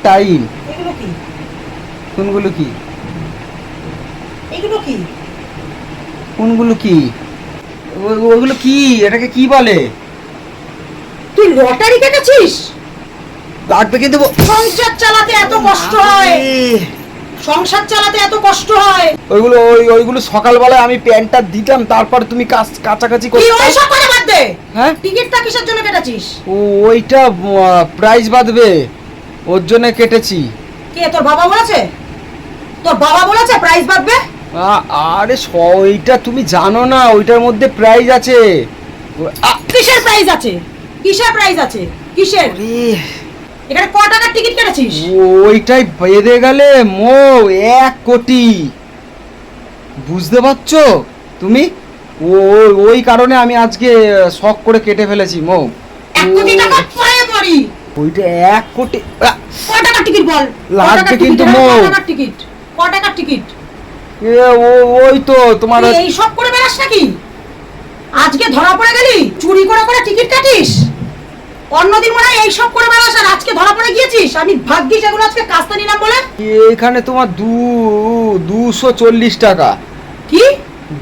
Time. এগুলো কি? কোনগুলো কি? এগুলো কি? কোনগুলো কি? ওগুলো কি? এটাকে কি বলে? তুই লটারি কেটেছিস? লাগবে কিন্তু। সংসার চালাতে এত কষ্ট হয়, সংসার চালাতে এত কষ্ট হয়। ওইগুলো সকালবেলায় আমি প্যান্টটা দিতাম, তারপর তুমি কাছাকাছি তুই করতে। ওই সব কথা বাদ দে। হ্যাঁ, টিকিটটা কিসের জন্য কেটেছিস? ওইটা প্রাইজ বাঁধবে, ওর জন্য কেটেছি। কে তোর বাবা বলেছে? তোর বাবা বলেছে প্রাইজ বাঁধবে? আরে ওইটা তুমি জানো না, ওইটার মধ্যে প্রাইজ আছে। কিসের প্রাইজ আছে? কিসের প্রাইজ আছে? কিসের? এখানে ক টাকার টিকিট কেটেছিস? ওইটাই বেঁধে গেলে মো 1 কোটি, বুঝতে পারছো তুমি? ওই কারণে আমি আজকে শখ করে কেটে ফেলেছি মো। 1 কোটি টাকা পায়ে পড়ি। ওইটা 1 কোটি। ক টাকার টিকিট বল? লাগবে কিন্তু মো। ক টাকার টিকিট? ক টাকার টিকিট? ওই তো তোমার এই সব করে বেড়াস নাকি? আজকে ধরা পড়ে গেলি চুরি করে করে টিকিট কাটিস। অন্যদিন মনে হয় এই সব করে বেড়াস, আর আজকে ধরা পড়ে গিয়েছিস। আমি ভাগ্যিস এগুলো আজকে কাস্তে নিলাম বলে। এখানে তোমার 240 টাকা। কি?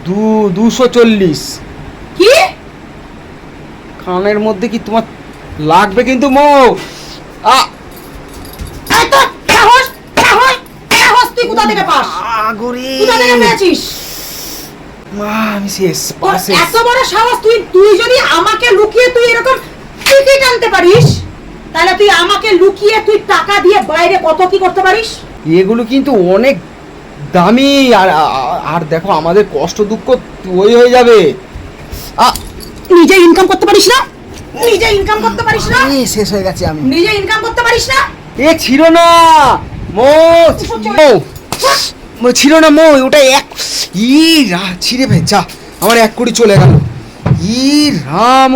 240 কি? কানের মধ্যে কি তোমার লাগবে কিন্তু মো। এই তো সাহস, সাহস, সাহস তুই কোথা থেকে পাস? কোথা থেকে পেয়েছিস? মা আমি শেষ তোর পাশে। এত বড় সাহস, তুই যদি আমাকে লুকিয়ে তুই এরকম টিকিট আনতে পারিস, তাহলে তুই আমাকে লুকিয়ে তুই টাকা দিয়ে বাইরে কত কি করতে পারিস? এগুলো কিন্তু অনেক দামি। আর দেখো আমাদের কষ্ট দুঃখ ওই হয়ে যাবে। নিজে ইনকাম করতে পারিস না? নিজে ইনকাম করতে পারিস না? শেষ হয়ে গেছে আমি। নিজে ইনকাম করতে পারিস না? ছিল না মো, ছিল না মো, ওটা ছিঁড়ে যা আমার 1 কোটি চলে গেল। রাম।